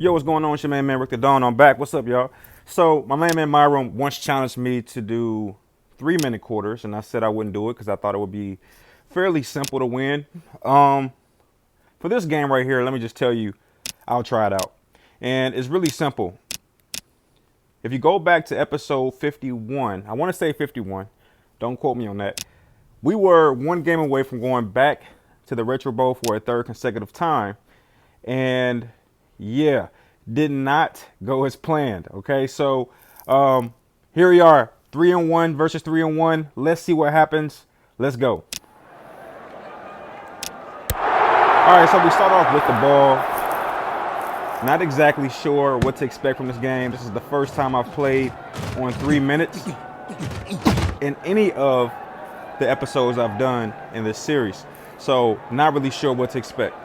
Yo, what's going on? It's your man, Rick the Dawn. I'm back. What's up, y'all? So, my man, Myron once challenged me to do 3-minute quarters, and I said I wouldn't do it because I thought it would be fairly simple to win. For this game right here, let me just tell you, I'll try it out. And it's really simple. If you go back to episode 51, I want to say 51, don't quote me on that. We were one game away from going back to the Retro Bowl for a third consecutive time. And yeah, did not go as planned. Okay, so here we are, 3-1 versus 3-1. Let's see what happens. Let's go. All right, so we start off with the ball. Not exactly sure what to expect from this game. This is the first time I've played on 3 minutes in any of the episodes I've done in this series. So not really sure what to expect.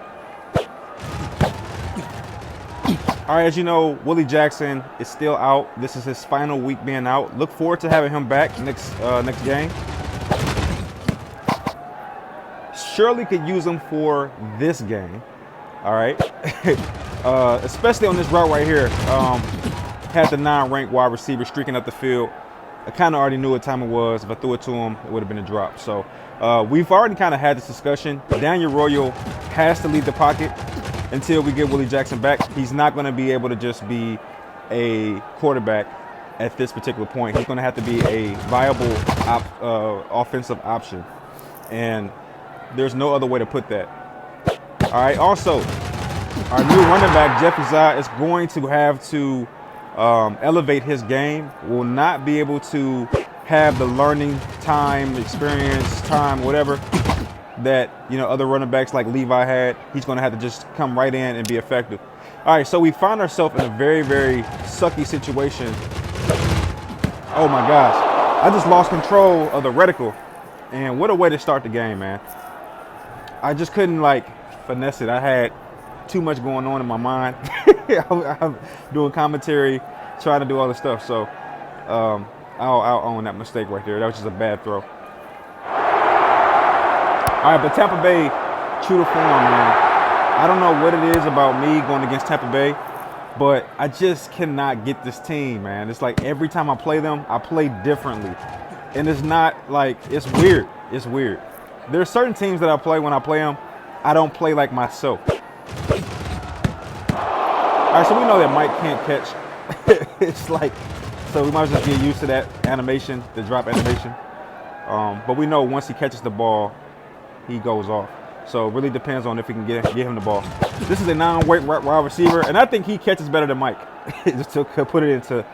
All right, as you know, Willie Jackson is still out. This is his final week being out. Look forward to having him back next game. Surely could use him for this game. All right, especially on this route right here. Had the 9-ranked wide receiver streaking up the field. I kind of already knew what time it was. If I threw it to him, it would have been a drop. So we've already kind of had this discussion. Daniel Royal has to leave the pocket until we get Willie Jackson back. He's not going to be able to just be a quarterback at this particular point. He's going to have to be a viable offensive option. And there's no other way to put that. All right, also, our new running back, Jeff Izai, is going to have to elevate his game. Will not be able to have the learning time, experience time, whatever, that other running backs like Levi had. He's going to have to just come right in and be effective. All right, so we find ourselves in a very, very sucky situation. Oh my gosh, I just lost control of the reticle, and what a way to start the game, man. I just couldn't finesse it. I had too much going on in my mind. I'm doing commentary, trying to do all this stuff. So I'll own that mistake right there. That was just a bad throw. All right, but Tampa Bay, true to form, man. I don't know what it is about me going against Tampa Bay, but I just cannot get this team, man. It's like every time I play them, I play differently. And it's not it's weird. It's weird. There's certain teams that I play when I play them, I don't play like myself. All right, so we know that Mike can't catch. It's so we might as well just get used to that animation, the drop animation. But we know once he catches the ball, he goes off. So it really depends on if we can get him the ball. This is a non-weight wide receiver, and I think he catches better than Mike, just to put it into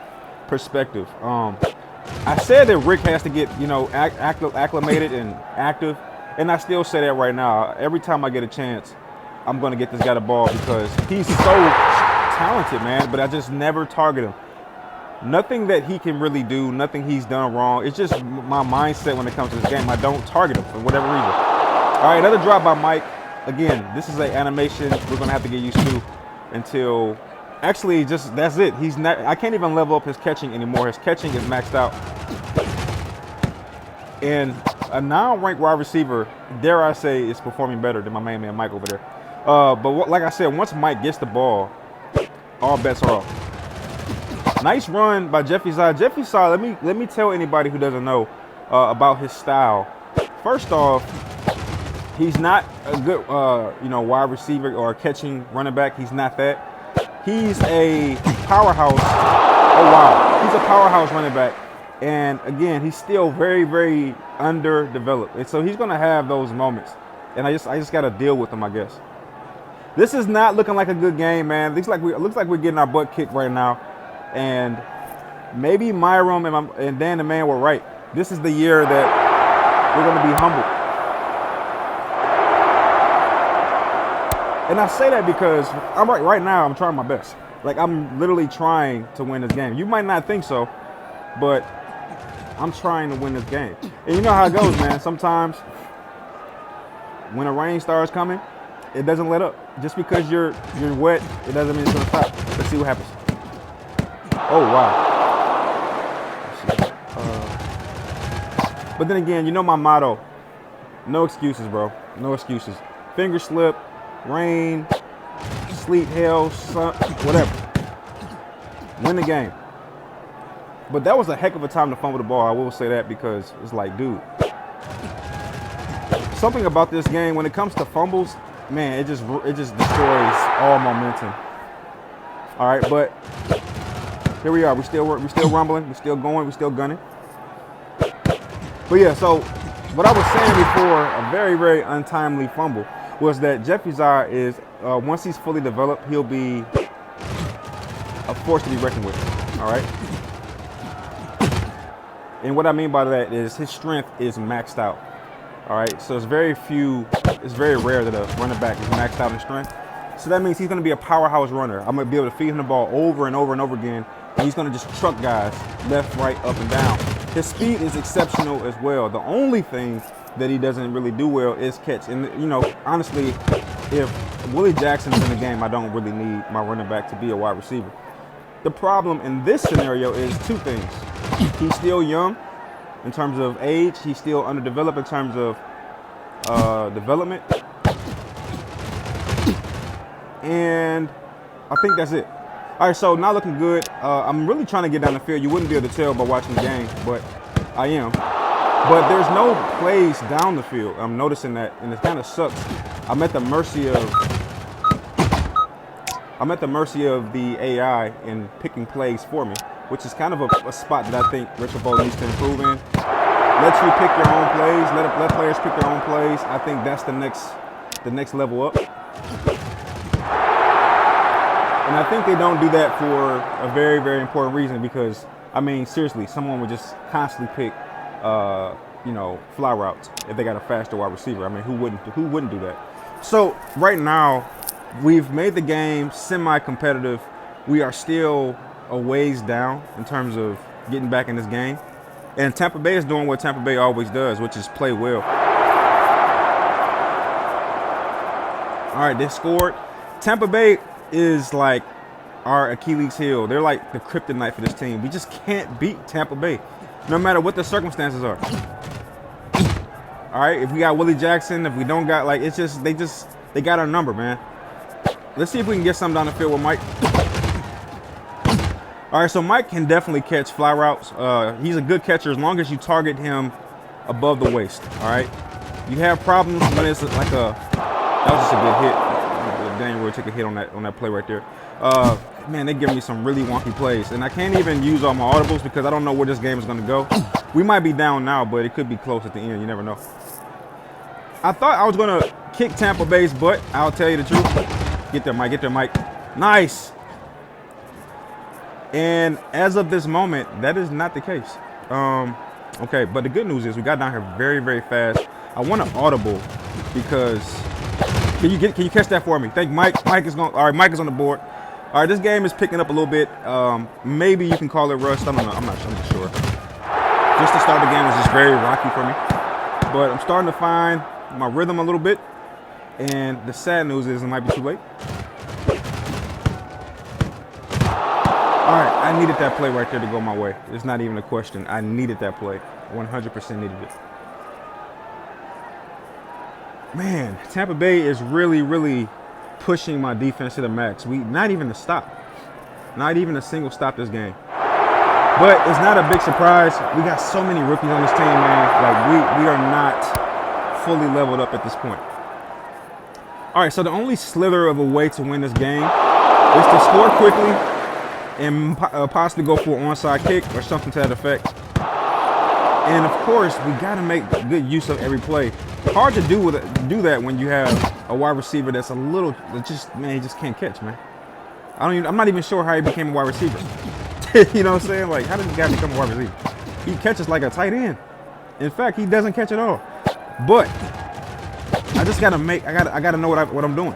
perspective. I said that Rick has to get, acclimated and active, and I still say that right now. Every time I get a chance, I'm going to get this guy the ball because he's so talented, man, but I just never target him. Nothing that he can really do, nothing he's done wrong. It's just my mindset when it comes to this game. I don't target him for whatever reason. All right, another drop by Mike. Again, this is an animation we're going to have to get used to until actually just that's it. He's not. I can't even level up his catching anymore. His catching is maxed out. And a non-ranked wide receiver, dare I say, is performing better than my main man Mike over there. But like I said, once Mike gets the ball, all bets are off. Nice run by Jeff Izai. Jeff Izai, let me tell anybody who doesn't know about his style. First off, he's not a good wide receiver or catching running back. He's not that. He's a powerhouse. Oh wow, he's a powerhouse running back. And again, he's still very, very underdeveloped. And so he's gonna have those moments. And I just gotta deal with them, I guess. This is not looking like a good game, man. It looks like we're getting our butt kicked right now. And maybe Myron and Dan the man were right. This is the year that we're gonna be humbled. And I say that because I'm right now, I'm trying my best. I'm literally trying to win this game. You might not think so, but I'm trying to win this game. And you know how it goes, man. Sometimes when the rain starts coming, it doesn't let up. Just because you're wet, it doesn't mean it's gonna stop. Let's see what happens. Oh wow. But then again, you know my motto: no excuses, bro. No excuses. Finger slip, rain, sleet, hail, sun, whatever. Win the game. But that was a heck of a time to fumble the ball. I will say that because it's like, dude, something about this game when it comes to fumbles, man, it just destroys all momentum. All right, but here we are. We still rumbling. We're still going. We're still gunning. But yeah, so what I was saying before, a very, very untimely fumble, was that Jeff Uzziah is, once he's fully developed, he'll be a force to be reckoned with. All right. And what I mean by that is his strength is maxed out. All right. So it's very rare that a running back is maxed out in strength. So that means he's going to be a powerhouse runner. I'm going to be able to feed him the ball over and over and over again. And he's going to just truck guys left, right, up, and down. His speed is exceptional as well. The only thing that he doesn't really do well is catch. And, you know, honestly, if Willie Jackson is in the game, I don't really need my running back to be a wide receiver. The problem in this scenario is two things. He's still young in terms of age. He's still underdeveloped in terms of development. And I think that's it. All right, so not looking good. I'm really trying to get down the field. You wouldn't be able to tell by watching the game, but I am. But there's no plays down the field. I'm noticing that, and it kind of sucks. I'm at the mercy of the AI in picking plays for me, which is kind of a spot that I think Richard Bowe needs to improve in. Let you pick your own plays. Let players pick their own plays. I think that's the next level up. And I think they don't do that for a very, very important reason because, I mean, seriously, someone would just constantly pick, you know, fly routes if they got a faster wide receiver. I mean, who wouldn't do that? So right now, we've made the game semi-competitive. We are still a ways down in terms of getting back in this game. And Tampa Bay is doing what Tampa Bay always does, which is play well. All right, they scored. Tampa Bay is like our Achilles heel. They're like the kryptonite for this team. We just can't beat Tampa Bay, no matter what the circumstances are. All right, if we got Willie Jackson, if we don't got, like, it's just they got our number, man. Let's see if we can get something down the field with Mike. All right, so Mike can definitely catch fly routes. He's a good catcher as long as you target him above the waist. All right, you have problems when it's like that was just a good hit. Daniel Roy took a hit on that play right there. Man, they give me some really wonky plays, and I can't even use all my audibles because I don't know where this game is going to go. We might be down now, but it could be close at the end. You never know. I thought I was going to kick Tampa Bay's butt. I'll tell you the truth. Get there, Mike. Get there, Mike. Nice. And as of this moment, that is not the case. Okay, but the good news is we got down here very, very fast. I want an audible because can you catch that for me? Thank you, Mike. Mike is going. All right, Mike is on the board. All right, this game is picking up a little bit. Maybe you can call it rust. I don't know. I'm not sure. Just to start the game was just very rocky for me, but I'm starting to find my rhythm a little bit. And the sad news is it might be too late. All right, I needed that play right there to go my way. It's not even a question. I needed that play. 100% needed it. Man, Tampa Bay is really, really pushing my defense to the max. Not even a stop. Not even a single stop this game. But it's not a big surprise. We got so many rookies on this team, man. Like, we are not fully leveled up at this point. All right, so the only slither of a way to win this game is to score quickly and possibly go for an onside kick or something to that effect. And of course, we got to make good use of every play. Hard to do that when you have a wide receiver that's he just can't catch, man. I'm not even sure how he became a wide receiver. You know what I'm saying? Like, how did this guy become a wide receiver? He catches like a tight end. In fact, he doesn't catch at all. But I just gotta I gotta know what I'm doing.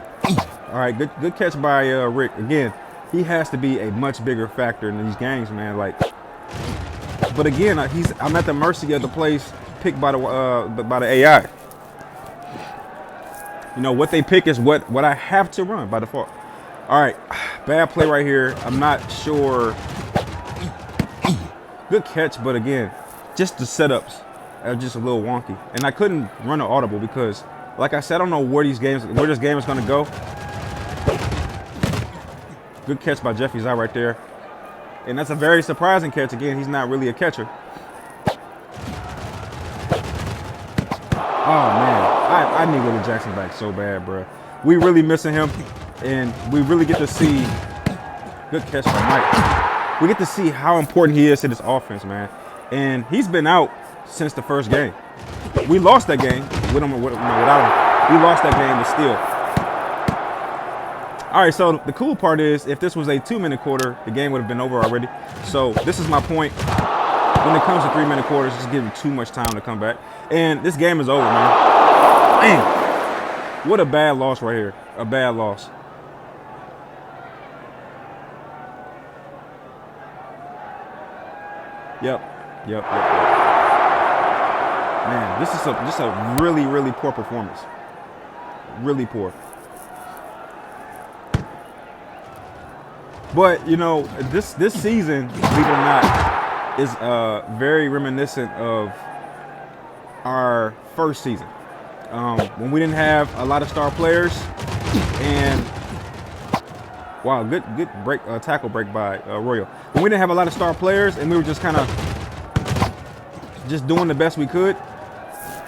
All right, good catch by Rick. Again, he has to be a much bigger factor in these games, man. Like, but again, I'm at the mercy of the plays picked by the AI. You know, what they pick is what I have to run by default. All right, bad play right here. I'm not sure. Good catch, but again, just the setups are just a little wonky. And I couldn't run an audible because, like I said, I don't know where this game is going to go. Good catch by Jeffrey Zai right there. And that's a very surprising catch. Again, he's not really a catcher. Oh, man. I need Willie Jackson back so bad, bro. We really missing him. And we really get to see. Good catch by Mike. We get to see how important he is to this offense, man. And he's been out since the first game. We lost that game with him, without him. We lost that game, but still. All right, so the cool part is if this was a 2-minute quarter, the game would have been over already. So this is my point. When it comes to 3-minute quarters, just giving too much time to come back. And this game is over, man. Man, what a bad loss right here. A bad loss. Yep. Man, this is just a really, really poor performance. Really poor. But, you know, this season, believe it or not, is very reminiscent of our first season. When we didn't have a lot of star players. And, wow, good break, tackle break by Royal. When we didn't have a lot of star players and we were just kind of just doing the best we could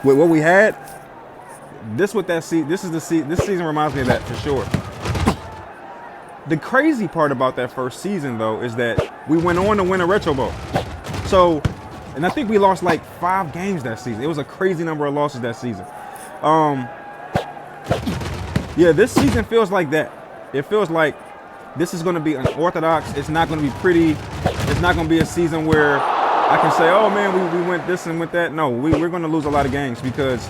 with what we had. This season reminds me of that for sure. The crazy part about that first season, though, is that we went on to win a Retro Bowl. So, and I think we lost like 5 games that season. It was a crazy number of losses that season. Yeah, this season feels like that. It feels like this is going to be unorthodox. It's not going to be pretty. It's not going to be a season where I can say, oh, man, we went this and went that. No, we're going to lose a lot of games because,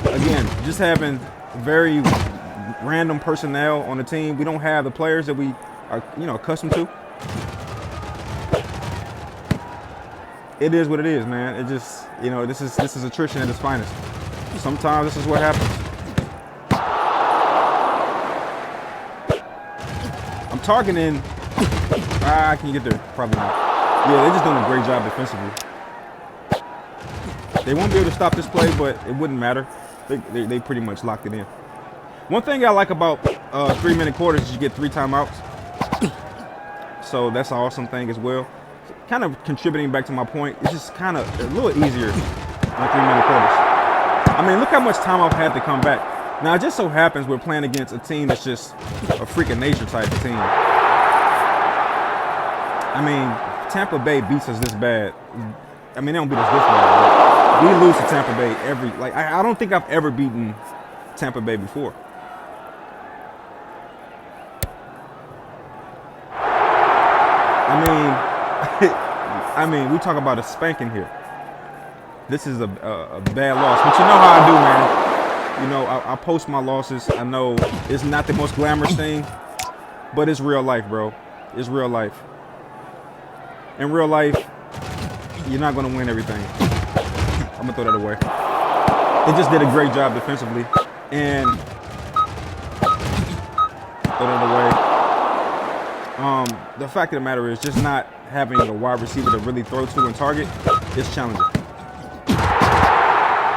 again, just having very random personnel on the team. We don't have the players that we are, accustomed to. It is what it is, man. It just, this is attrition at its finest. Sometimes this is what happens. I'm targeting. Can you get there? Probably not. Yeah, they're just doing a great job defensively. They won't be able to stop this play, but it wouldn't matter. They pretty much locked it in. One thing I like about 3-minute quarters is you get 3 timeouts. So that's an awesome thing as well. Kind of contributing back to my point, it's just kind of a little easier on 3-minute quarters. I mean, look how much time I've had to come back. Now, it just so happens we're playing against a team that's just a freak of nature type of team. I mean, Tampa Bay beats us this bad. I mean, they don't beat us this bad, but we lose to Tampa Bay I don't think I've ever beaten Tampa Bay before. I mean, we talk about a spanking here. This is a bad loss, but you know how I do, man. I post my losses. I know it's not the most glamorous thing, but it's real life, bro. It's real life. In real life, you're not going to win everything. I'm going to throw that away. They just did a great job defensively, and throw that away. The fact of the matter is just not having a wide receiver to really throw to and target is challenging.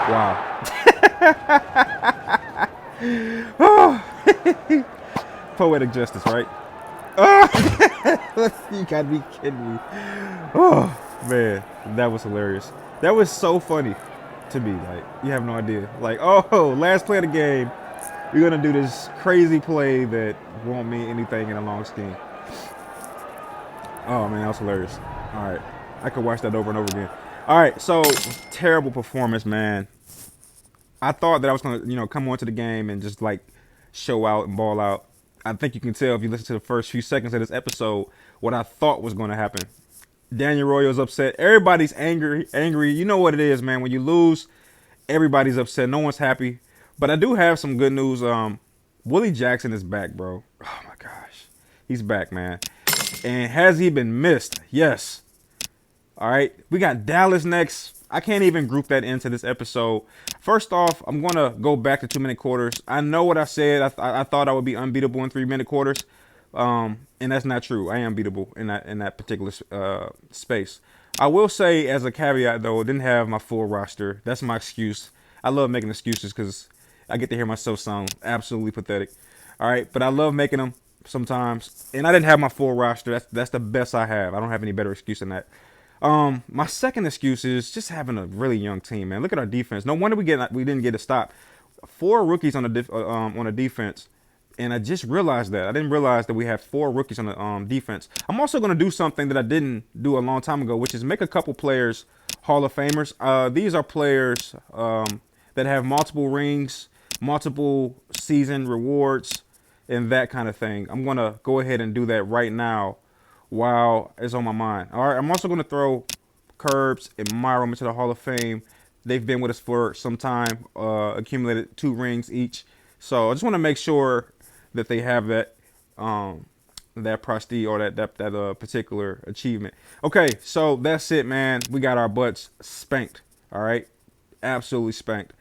Wow. Oh. Poetic justice, right? Oh. You gotta be kidding me. Oh, man, that was hilarious. That was so funny to me. Like, you have no idea. Like, oh, last play of the game, we're gonna do this crazy play that won't mean anything in a long scheme. Oh, man, that was hilarious. All right. I could watch that over and over again. All right, so terrible performance, man. I thought that I was going to, come onto the game and just, show out and ball out. I think you can tell if you listen to the first few seconds of this episode what I thought was going to happen. Daniel Royal's upset. Everybody's angry. You know what it is, man. When you lose, everybody's upset. No one's happy. But I do have some good news. Willie Jackson is back, bro. Oh, my gosh. He's back, man. And has he been missed? Yes. All right. We got Dallas next. I can't even group that into this episode. First off, I'm going to go back to 2-minute quarters. I know what I said. I thought I would be unbeatable in 3-minute quarters. And that's not true. I am beatable in that particular space. I will say as a caveat, though, I didn't have my full roster. That's my excuse. I love making excuses because I get to hear myself sound absolutely pathetic. All right. But I love making them. sometimes. And I didn't have my full roster. That's the best I have. I don't have any better excuse than that. My second excuse is just having a really young team, man. Look at our defense. No wonder we didn't get a stop. 4 rookies on the defense, and I just realized that. I didn't realize that we had 4 rookies on the defense. I'm also going to do something that I didn't do a long time ago, which is make a couple players Hall of Famers. These are players that have multiple rings, multiple season rewards, and that kind of thing. I'm going to go ahead and do that right now while it's on my mind. All right, I'm also going to throw Curbs and Myron into the Hall of Fame. They've been with us for some time, accumulated 2 rings each. So I just want to make sure that they have that that prestige or that particular achievement. Okay, so that's it, man. We got our butts spanked. All right, absolutely spanked.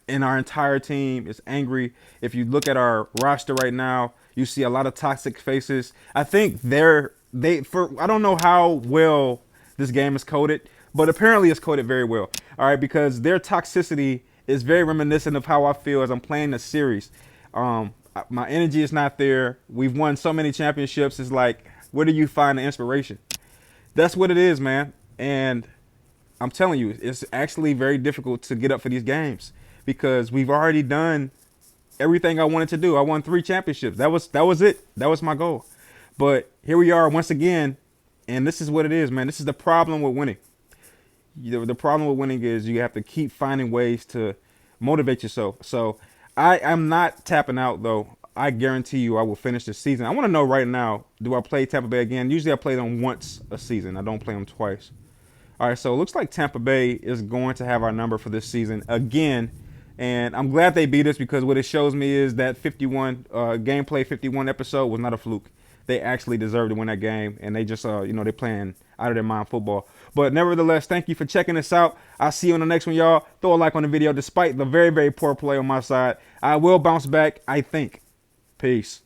And our entire team is angry. If you look at our roster right now, you see a lot of toxic faces. I think I don't know how well this game is coded, but apparently it's coded very well. All right, because their toxicity is very reminiscent of how I feel as I'm playing the series. My energy is not there. We've won so many championships. It's like, where do you find the inspiration? That's what it is, man. And I'm telling you, it's actually very difficult to get up for these games because we've already done everything I wanted to do. I won 3 championships. That was it. That was my goal. But here we are once again, and this is what it is, man. This is the problem with winning. The problem with winning is you have to keep finding ways to motivate yourself. So I'm not tapping out, though. I guarantee you I will finish the season. I want to know right now, do I play Tampa Bay again? Usually I play them once a season. I don't play them twice. All right, so it looks like Tampa Bay is going to have our number for this season again. And I'm glad they beat us because what it shows me is that gameplay 51 episode was not a fluke. They actually deserved to win that game, and they just, they're playing out of their mind football. But nevertheless, thank you for checking us out. I'll see you on the next one, y'all. Throw a like on the video. Despite the very, very poor play on my side, I will bounce back, I think. Peace.